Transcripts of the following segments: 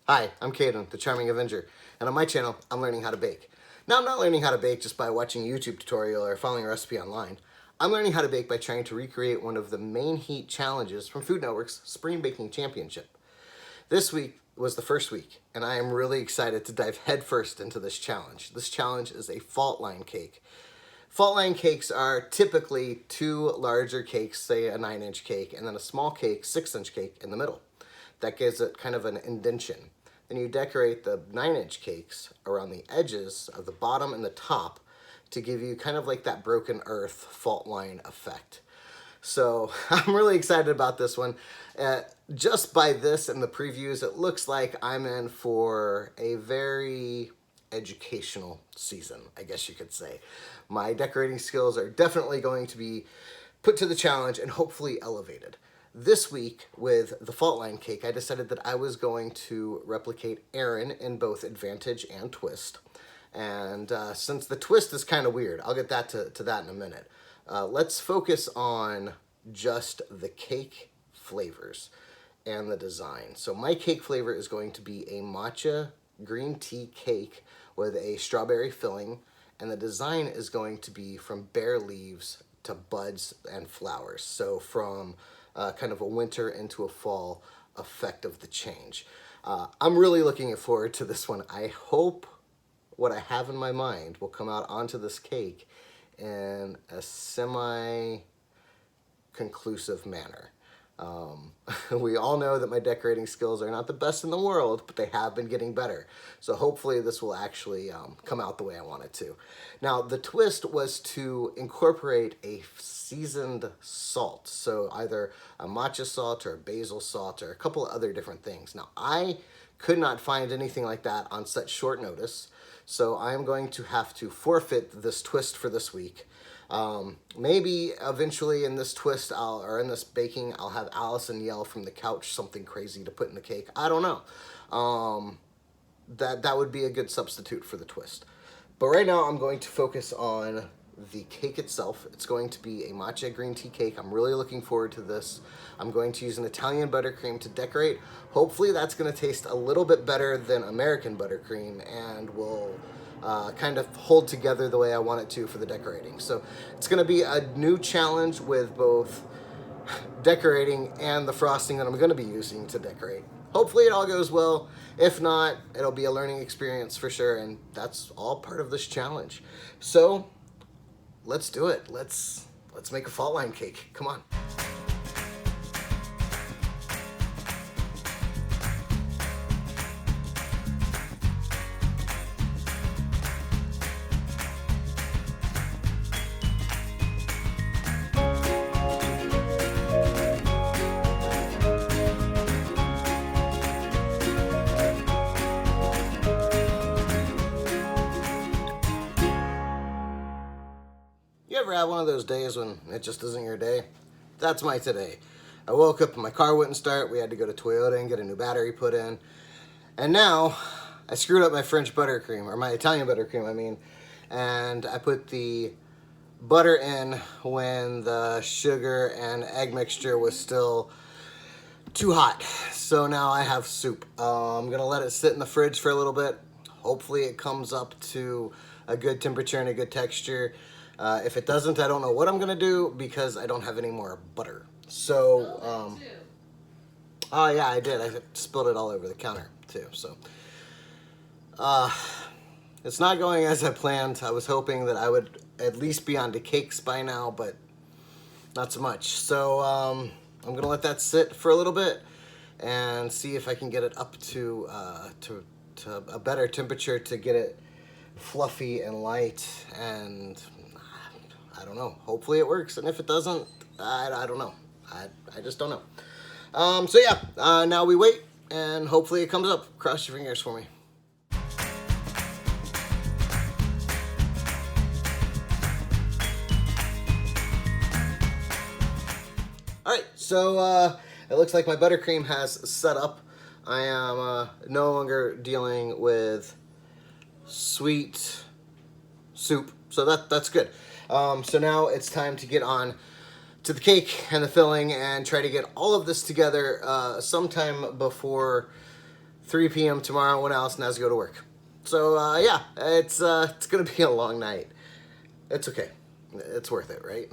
Hi, I'm Caden, the Charming Avenger, and on my channel, I'm learning how to bake. Now, I'm not learning how to bake just by watching a YouTube tutorial or following a recipe online. I'm learning how to bake by trying to recreate one of the main heat challenges from Food Network's Spring Baking Championship. This week was the first week, and I am really excited to dive headfirst into this challenge. This challenge is a Faultline cake. Faultline cakes are typically two larger cakes, say a 9-inch cake, and then a small cake, 6-inch cake in the middle. That gives it kind of an indentation. Then you decorate the 9-inch cakes around the edges of the bottom and the top to give you kind of like that broken earth fault line effect. So I'm really excited about this one. Just by this and the previews, it looks like I'm in for a very educational season, I guess you could say. My decorating skills are definitely going to be put to the challenge and hopefully elevated. This week, with the Faultline cake, I decided that I was going to replicate Aaron in both Advantage and Twist. And since the Twist is kind of weird, I'll get that to that in a minute. Let's focus on just the cake flavors and the design. So my cake flavor is going to be a matcha green tea cake with a strawberry filling, and the design is going to be from bare leaves to buds and flowers. So from kind of a winter into a fall effect of the change. I'm really looking forward to this one. I hope what I have in my mind will come out onto this cake in a semi-conclusive manner. We all know that my decorating skills are not the best in the world, but they have been getting better. So hopefully this will actually come out the way I want it to. Now, the twist was to incorporate a seasoned salt. So either a matcha salt or a basil salt or a couple of other different things. Now, I could not find anything like that on such short notice. So I'm going to have to forfeit this twist for this week. Maybe eventually in this twist, or in this baking, I'll have Allison yell from the couch something crazy to put in the cake. I don't know. That would be a good substitute for the twist. But right now I'm going to focus on the cake itself. It's going to be a matcha green tea cake. I'm really looking forward to this. I'm going to use an Italian buttercream to decorate. Hopefully that's going to taste a little bit better than American buttercream and will kind of hold together the way I want it to for the decorating. So it's going to be a new challenge with both decorating and the frosting that I'm going to be using to decorate. Hopefully it all goes well. If not, it'll be a learning experience for sure, and that's all part of this challenge. So let's do it. Let's make a Faultline cake. Come on. You ever have one of those days when it just isn't your day? That's my today. I woke up and my car wouldn't start. We had to go to Toyota and get a new battery put in. And now I screwed up my French buttercream, or my Italian buttercream, I mean. And I put the butter in when the sugar and egg mixture was still too hot. So now I have soup. I'm gonna let it sit in the fridge for a little bit. Hopefully it comes up to a good temperature and a good texture. If it doesn't, I don't know what I'm gonna do because I don't have any more butter. So, oh yeah, I did. I spilled it all over the counter too. So, it's not going as I planned. I was hoping that I would at least be onto cakes by now, but not so much. So, I'm gonna let that sit for a little bit and see if I can get it up to a better temperature to get it fluffy and light, and I don't know. Hopefully it works, and if it doesn't, I don't know. I just don't know. So yeah, now we wait, and hopefully it comes up. Cross your fingers for me. All right, so it looks like my buttercream has set up. I am no longer dealing with sweet soup, so that's good. So now it's time to get on to the cake and the filling and try to get all of this together sometime before 3 p.m. tomorrow when Allison has to go to work. So yeah, it's gonna be a long night. It's okay. It's worth it, right?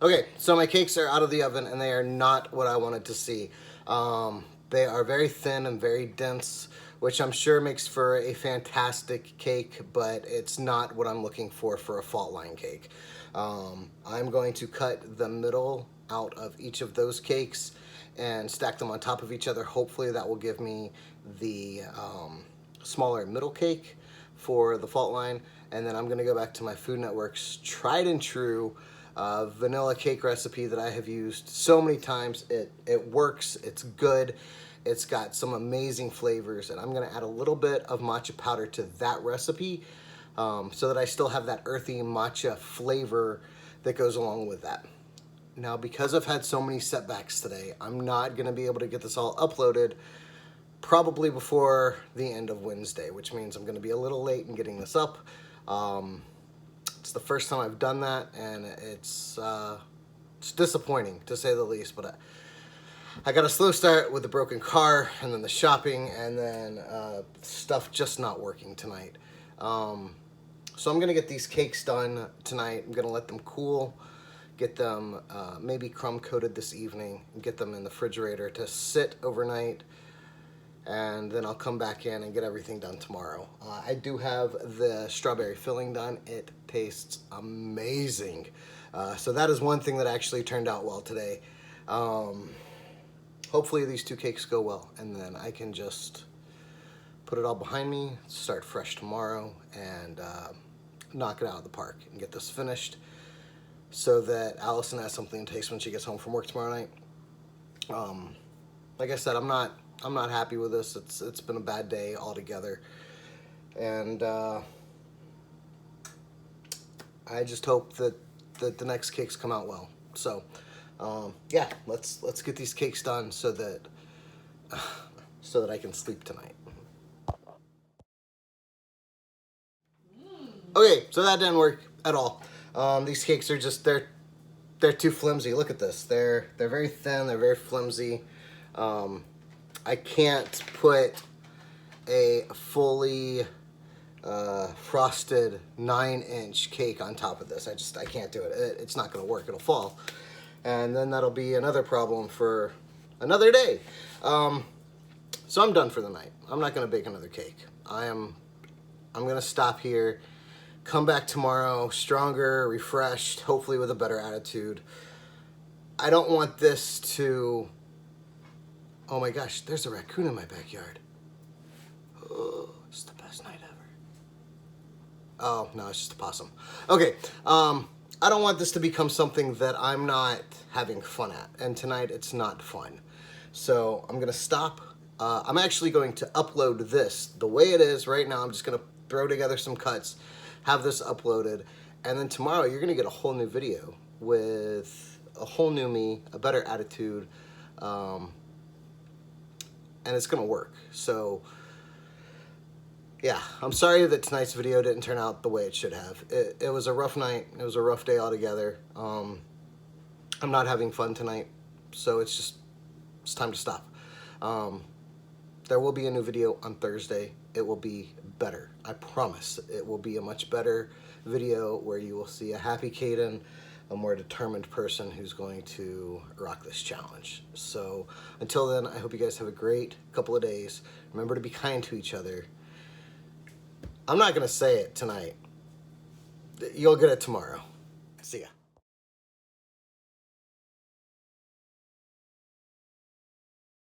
Okay, so my cakes are out of the oven and they are not what I wanted to see. They are very thin and very dense, which I'm sure makes for a fantastic cake, but it's not what I'm looking for a Faultline cake. I'm going to cut the middle out of each of those cakes and stack them on top of each other. Hopefully that will give me the smaller middle cake for the Faultline, and then I'm gonna go back to my Food Network's tried and true vanilla cake recipe that I have used so many times. It works, it's good, it's got some amazing flavors, and I'm gonna add a little bit of matcha powder to that recipe so that I still have that earthy matcha flavor that goes along with that. Now, because I've had so many setbacks today, I'm not gonna be able to get this all uploaded probably before the end of Wednesday, which means I'm gonna be a little late in getting this up. It's the first time I've done that, and it's disappointing to say the least, but I got a slow start with the broken car and then the shopping and then stuff just not working tonight. So I'm gonna get these cakes done tonight. I'm gonna let them cool, get them maybe crumb coated this evening, and get them in the refrigerator to sit overnight, and then I'll come back in and get everything done tomorrow. I do have the strawberry filling done. It tastes amazing. So that is one thing that actually turned out well today. Hopefully these two cakes go well, and then I can just put it all behind me, start fresh tomorrow, and knock it out of the park and get this finished so that Allison has something to taste when she gets home from work tomorrow night. Like I said, I'm not happy with this. It's been a bad day altogether, and I just hope that the next cakes come out well. So yeah, let's get these cakes done so that I can sleep tonight. Okay, so that didn't work at all. These cakes are just they're too flimsy. Look at this. They're very thin. They're very flimsy. I can't put a fully frosted 9-inch cake on top of this. I can't do it. It's not going to work. It'll fall, and then that'll be another problem for another day. So I'm done for the night. I'm not going to bake another cake. I'm going to stop here. Come back tomorrow stronger, refreshed, hopefully with a better attitude. I don't want this to... Oh my gosh, there's a raccoon in my backyard. Oh, it's the best night ever. Oh, no, it's just a possum. Okay, I don't want this to become something that I'm not having fun at. And tonight, it's not fun. So I'm going to stop. I'm actually going to upload this the way it is right now. I'm just going to throw together some cuts, have this uploaded, and then tomorrow you're going to get a whole new video with a whole new me, a better attitude, and it's gonna work. So yeah, I'm sorry that tonight's video didn't turn out the way it should have. It was a rough night. It was a rough day altogether. I'm not having fun tonight, so it's time to stop. There will be a new video on Thursday. It will be better. I promise. It will be a much better video where you will see a happy Caden, a more determined person who's going to rock this challenge. So until then, I hope you guys have a great couple of days. Remember to be kind to each other. I'm not going to say it tonight. You'll get it tomorrow. See ya.